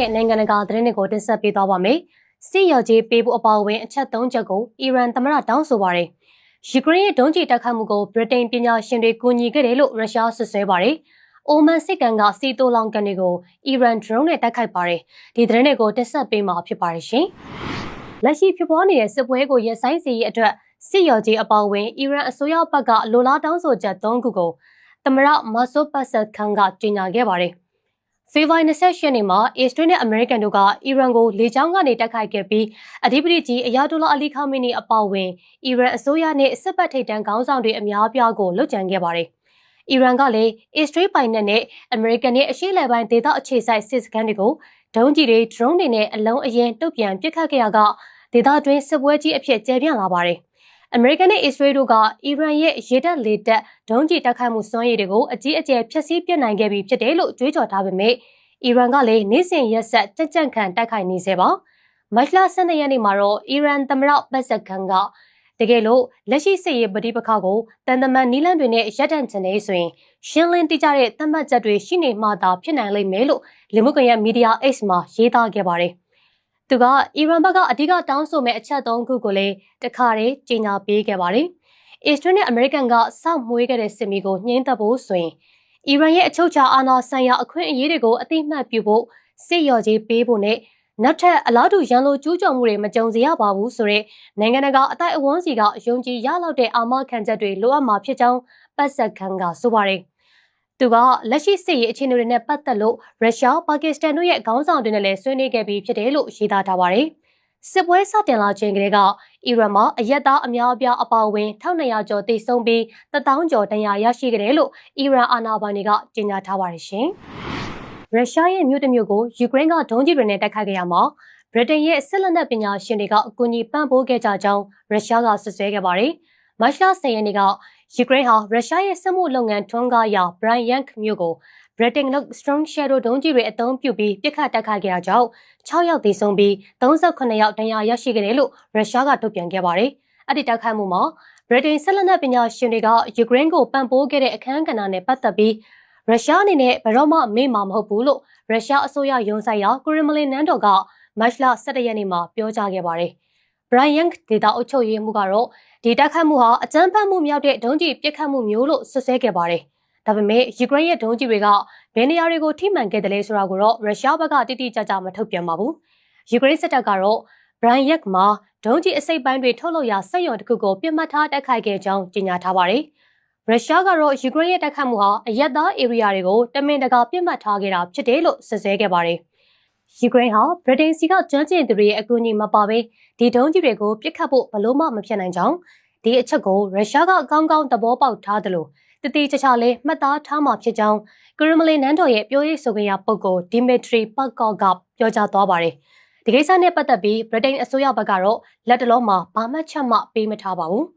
ရဲ့နိုင်ငံတကာသတင်းတွေကိုတင်ဆက်ပေးသွားပါမယ်။စစ်ရော်ကြီးပေးဖို့အပါအဝင်အချက်၃ချက်ကိုအီရန်သမ္မတတောင်းဆိုပါတယ်။ယူကရိန်းရဲ့ဒုံးကျည်တိုက်ခိုက်မှုကိုဗြိတိန်ပညာရှင်တွေကူညီခဲ့တယ်လို့ရုရှားဆွဆွဲပါတယ်။အိုမန်စစ်ကန်ကစီတိုလောင်ကန်တွေကိုအီရန်ဒရုန်းနဲ့တိုက်ခိုက်ပါတယ်။ဒီသတင်းတွေကိုတင်ဆက်ပေးမှာဖြစ်ပါတယ်ရှင်။လက်ရှိဖြစ်ပွားနေတဲ့စစ်ပွဲကိုရင်ဆိုင်စေရေးအတွက်စစ်ရော်ကြီးအပါအဝင်အီရန်အစိုးရဘက်ကလိုလားတောင်းဆိုချက်၃ခုကိုသမ္မတမာဆို့ပတ်ဆက်ခန်ကကြေညာခဲ့ပါတယ်။ဖေဖော်ဝါရီ28ရက်နေ့မှာအစ္စရေးနဲ့အမေရိကန်တို့ကအီရန်ကိုလေကြောင်းကနေတိုက်ခိုက်ခဲ့ပြီးအဓိပတိကြီးအယာတိုလာအလီခါမီနီအပါအဝင်အီရန်အစိုးရနဲ့စစ်ဘက်ထိပ်တန်းခေါင်းဆောင်တွေအများအပြားကိုလှုပ်ကြံခဲ့ပါတယ်။အီရန်ကလည်းအစ္စရေးပိုင်နက်နဲ့အမေရိကန်ရဲ့အရှေ့လယ်ပိုင်းဒေသအခြေစိုက်စစ်စခန်းတွေကိုဒုံးကျည်တွေဒရုန်းတွေနဲ့အလုံးအရင်တုတ်ပြန်ပစ်ခတ်ခဲ့ရကဒေသတွင်းစစ်ပွဲကြီးအဖြစ်ကျယ်ပြန့်လာပါတယ်။အမေရိကန်နဲ့အစ္စရေးတို့ကအီရန်ရဲ့ရေတပ်လေတပ်ဒုံးကျည်တိုက်ခိုက်မှုစွမ်းရည်တွေကိုအကြီးအကျယ်ဖျက်ဆီးပစ်နိုင်ခဲ့ပြီဖြစ်တယ်လို့ကြွေးကြော်ထားပေမဲ့အီရန်ကလည်းနေ့စဉ်ရက်ဆက်ကြံ့ခံတိုက်ခိုက်နေစေပါမတ်လ12ရက်နေ့မှာတော့အီရန်သမ္မတပတ်ဆက်ခန်ကတကယ်လို့လက်ရှိစစ်ရေးပဋိပက္ခကိုတန်တမန်နီလန်တွေနဲ့ရပ်တန့်ချင်နေဆိုရင်ရှင်းလင်းတိကျတဲ့သတ်မှတ်ချက်တွေရှိနေမှသာဖြစ်နိုင်လိမ့်မယ်လို့လူမှုကွန်ရက်မီဒီယာ X မှာရေးသားခဲ့ပါတယ်။သူကအီရန်ဘက်ကအဓိကတောင်းဆိုမဲ့အချက်၃ခုကိုလည်းတခါတည်းကြေညာပေးခဲ့ပါတယ်။အစ္စရေးနဲ့အမေရိကန်ကစောင့်မွေးခဲ့တဲ့စစ်မီးကိုညှိနှိုင်းဖို့ဆိုရင်အီရန်ရဲ့အချုပ်အခြာအာဏာဆိုင်ရာအခွင့်အရေးတွေကိုအသိမှတ်ပြုဖို့စစ်ရော်ကြီးပေးဖို့နဲ့နောက်ထပ်အလားတူရန်လိုကျူးကျော်မှုတွေမကြုံစေရပါဘူးဆိုတဲ့နိုင်ငံတကာအတိုက်အဝန်းစီကယုံကြည်ရလောက်တဲ့အာမခံချက်တွေလိုအပ်မှာဖြစ်ကြောင်းပတ်ဆက်ခန်ကဆိုပါတယ်။သူကလက်ရှိစစ်ရေးအခြေအနေတွေနဲ့ပတ်သက်လို့ရုရှား၊ပါကစ္စတန်တို့ရဲ့ခေါင်းဆောင်တွေနဲ့လည်းဆွေးနွေးခဲ့ပြီးဖြစ်တယ်လို့ရေးသားထားပါတယ်။စစ်ပွဲစတင်လာချိန်ကလေးကအီရန်မှာအရက်သားအများအပြားအပါအဝင်1200ကျော်တိတ်ဆုံးပြီး1000ကျော်ဒဏ်ရာရရှိခဲ့တယ်လို့အီရန်အာဏာပိုင်တွေကကြေညာထားပါတယ်ရှင်။ရုရှားရဲ့မြို့တစ်မြို့ကိုယူကရိန်းကဒုံးကျည်တွေနဲ့တိုက်ခိုက်ခဲ့ရမှာဗြိတိန်ရဲ့စစ်လက်နက်ပညာရှင်တွေကအကူအညီပံ့ပိုးခဲ့ကြကြောင်းရုရှားကဆွဆွဲခဲ့ပါတယ်။မတ်လ10ရက်နေ့ကယူကရိန်းဟာရုရှားရဲ့စစ်မှုလုပ်ငန်းထွန်းကားရာဘရိုင်ယန်မြို့ကိုဗြိတိန်လုပ် Strong Shadow ဒုံးကျည်တွေအသုံးပြုပြီးပစ်ခတ်တိုက်ခိုက်ခဲ့တာကြောင့်6ယောက်သေဆုံးပြီး38ယောက်ဒဏ်ရာရရှိခဲ့တယ်လို့ရုရှားကထုတ်ပြန်ခဲ့ပါတယ်။အဲ့ဒီတိုက်ခိုက်မှုမှာဗြိတိန်စစ်လက်နက်ပညာရှင်တွေကယူကရိန်းကိုပံ့ပိုးခဲ့တဲ့အခမ်းကဏ္ဍနဲ့ပတ်သက်ပြီးရုရှားအနေနဲ့ဘယ်တော့မှမေ့မှာမဟုတ်ဘူးလို့ရုရှားအစိုးရရုံးဆိုင်ရာကရမလင်နန်းတော်ကမတ်လ17ရက်နေ့မှာပြောကြားခဲ့ပါတယ်။ ဘရိုင်ယန်ဒေတာအုပ်ချုပ်ရေးမှူးကတော့ဒီတိုက်ခိုက်မှုဟာအကြမ်းဖက်မှုမြောက်တဲ့ဒုံးကျည်ပစ်ခတ်မှုမျိုးလို့ဆွဆွဲခဲ့ပါတယ်။ဒါပေမဲ့ယူကရိန်းရဲ့ဒုံးကျည်တွေကဘယ်နေရာတွေကိုထိမှန်ခဲ့တယ်လဲဆိုတာကိုတော့ရုရှားဘက်ကတိတိကျကျမထုတ်ပြန်ပါဘူး။ယူကရိန်းစစ်တပ်ကတော့ဘရိုင်ယန်မှာဒုံးကျည်အစိပ်ပိုင်းတွေထုတ်လုပ်ရာစက်ရုံတစ်ခုကိုပြစ်မှတ်ထားတိုက်ခိုက်ခဲ့ကြောင်းကြေညာထားပါတယ်။ရုရှားကတော့ယူကရိန်းရဲ့တိုက်ခိုက်မှုဟာအရက်သားဧရိယာတွေကိုတမင်တကာပြစ်မှတ်ထားခဲ့တာဖြစ်တယ်လို့ဆွဆွဲခဲ့ပါတယ်။ယူကရိန်းဟာဗြိတိန်စီကကျွမ်းကျင်သူတွေရဲ့အကူအညီမပါဘဲဒီဒုံးကျည်တွေကိုပစ်ခတ်ဖို့ဘလို့မှမဖြစ်နိုင်ကြောင်းဒီအချက်ကိုရုရှားကကောင်းကောင်းသဘောပေါက်ထားတယ်လို့တတိချာလေးမှတ်သားထားမှာဖြစ်ကြောင်းကရမလင်နန်းတော်ရဲ့ပြောရေးဆိုခွင့်ရပုဂ္ဂိုလ်ဒီမီထရီပတ်ကော့ကပြောကြားသွားပါတယ်။ဒီကိစ္စနဲ့ပတ်သက်ပြီးဗြိတိန်အစိုးရဘက်ကတော့လက်တလုံးမှာဘာမှချက်မှပေးမထားပါဘူး။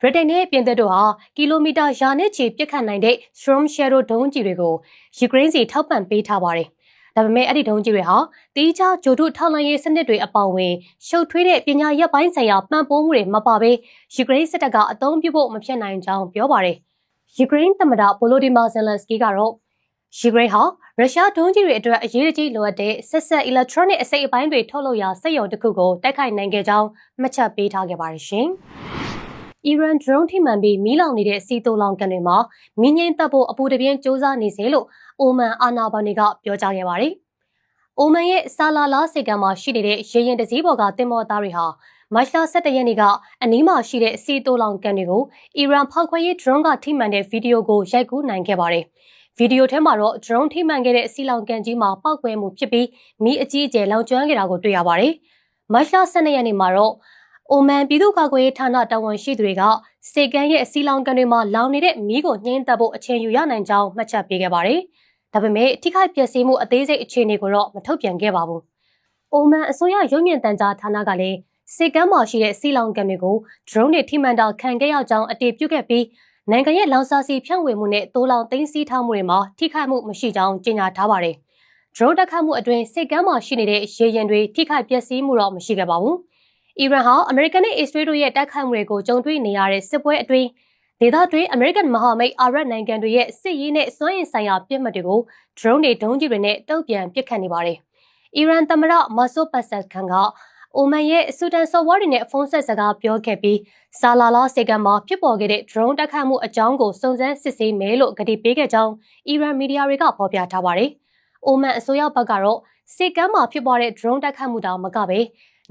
ဗြိတိန်နဲ့ပြင်သစ်တို့ဟာကီလိုမီတာရာနဲ့ချီပစ်ခတ်နိုင်တဲ့ Storm Shadow ဒုံးကျည်တွေကိုယူကရိန်းစီထောက်ပံ့ပေးထားပါတယ်။ဒါပေမဲ့အဲ့ဒီဒုံးကျည်တွေဟာတီးခြားဂျိုတုထောက်လှမ်းရေးစနစ်တွေအပေါအဝင်ရှုပ်ထွေးတဲ့ပညာရပ်ပိုင်းဆိုင်ရာပံ့ပိုးမှုတွေမပါဘဲယူကရိန်းစစ်တပ်ကအသုံးပြုဖို့မဖြစ်နိုင်ကြောင်းပြောပါတယ်။ယူကရိန်းသမ္မတဗိုလိုဒီမာဇယ်လန်စကီကတော့ယူကရိန်းဟာရုရှားဒုံးကျည်တွေအတွက်အရေးကြီးလိုအပ်တဲ့ဆက်ဆက် electronic အစိပ်အပိုင်းတွေထုတ်လုပ်ရာစက်ရုံတစ်ခုကိုတိုက်ခိုက်နိုင်ခဲ့ကြောင်းမှတ်ချက်ပေးထားခဲ့ပါတယ်ရှင်။အီရန်ဒရုန်းထိမှန်ပြီးမီးလောင်နေတဲ့စီတိုလောင်ကန်တွေမှာမီးငြိမ်းသက်ဖို့အပူတပြင်းစ조사နေစေလို့အိုမန်အာဏာပိုင်တွေကပြောကြားခဲ့ပါတယ်။အိုမန်ရဲ့ဆာလာလာစိတ်ကမ်းမှာရှိနေတဲ့ရေရင်တစည်းပေါ်ကတင်မော်သားတွေဟာမတ်လ17ရက်နေ့ကအနီးမှာရှိတဲ့စီတိုလောင်ကန်တွေကိုအီရန်ဖောက်ခွဲရေးဒရုန်းကထိမှန်တဲ့ဗီဒီယိုကိုရိုက်ကူးနိုင်ခဲ့ပါတယ်။ဗီဒီယိုထဲမှာတော့ဒရုန်းထိမှန်ခဲ့တဲ့စီလောင်ကန်ကြီးမှာပောက်ကွဲမှုဖြစ်ပြီးမီးအကြီးအကျယ်လောင်ကျွမ်းခဲ့တာကိုတွေ့ရပါတယ်။မတ်လ12ရက်နေ့မှာတော့အိုမန်ပြည်သူ့ကာကွယ်ရေးဌာနတာဝန်ရှိသူတွေကစေကန်ရဲ့စီလောင်ကန်တွေမှာလောင်နေတဲ့မီးကိုညှိနှိုင်းဖို့အချိန်ယူရနိုင်ကြောင်းမှတ်ချက်ပေးခဲ့ပါတယ်။ဒါပေမဲ့ထိခိုက်ပျက်စီးမှုအသေးစိတ်အခြေအနေကိုတော့မထုတ်ပြန်ခဲ့ပါဘူး။အိုမန်အစိုးရရုပ်မြင်သံကြားဌာနကလည်းစေကမ်းမှာရှိတဲ့စီလောင်ကန်တွေကိုဒရုန်းတွေထိမှန်တာခံခဲ့ရကြောင်းအတည်ပြုခဲ့ပြီးနိုင်ငံရဲ့လောင်စာဆီဖြန့်ဝေမှုနဲ့တိုးလောင်သိမ်းဆည်းထားမှုတွေမှာထိခိုက်မှုမရှိကြောင်းကြေညာထားပါတယ်။ဒရုန်းတိုက်ခိုက်မှုအတွင်းစေကမ်းမှာရှိနေတဲ့ရေရင်တွေထိခိုက်ပျက်စီးမှုတော့မရှိခဲ့ပါဘူး။အီရန်ဟာအမေရိကန်နဲ့အစ္စရေးတို့ရဲ့တိုက်ခိုက်မှုတွေကိုကြုံတွေ့နေရတဲ့စစ်ပွဲအတွင်းဒေသတွင်းအမေရိကန်မဟာမိတ်အာရပ်နိုင်ငံတွေရဲ့စစ်ရေးနဲ့စွမ်းအင်ဆိုင်ရာပြစ်မှတ်တွေကိုဒရုန်းတွေဒုံးကျည်တွေနဲ့တုံ့ပြန်ပစ်ခတ်နေပါတယ်။ အီရန်သမ္မတမာဆိုဘတ်ဆက်ခန်ကအိုမန်ရဲ့ဆူဒန်စော်ဘွားတွေနဲ့ဖုန်းဆက်စကားပြောခဲ့ပြီးဆာလာလာစေကံမှာဖြစ်ပေါ်ခဲ့တဲ့ drone တိုက်ခိုက်မှုအကြောင်းကိုစုံစမ်းစစ်ဆေးမယ်လို့ကတိပေးခဲ့ကြောင်းအီရန်မီဒီယာတွေကဖော်ပြထားပါတယ်။အိုမန်အစိုးရဘက်ကတော့စေကံမှာဖြစ်ပေါ်တဲ့ drone တိုက်ခိုက်မှုတောင်မကပဲ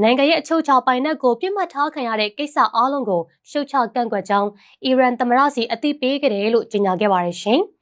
နိုင်ငံရဲ့အချုပ်အခြာပိုင်နက်ကိုပြစ်မှတ်ထားခံရတဲ့ကိစ္စအလုံးကိုရှုတ်ချကန့်ကွက်ကြောင်းအီရန်သမ္မတစီအသိပေးခဲ့တယ်လို့ကြေညာခဲ့ပါတယ်ရှင်။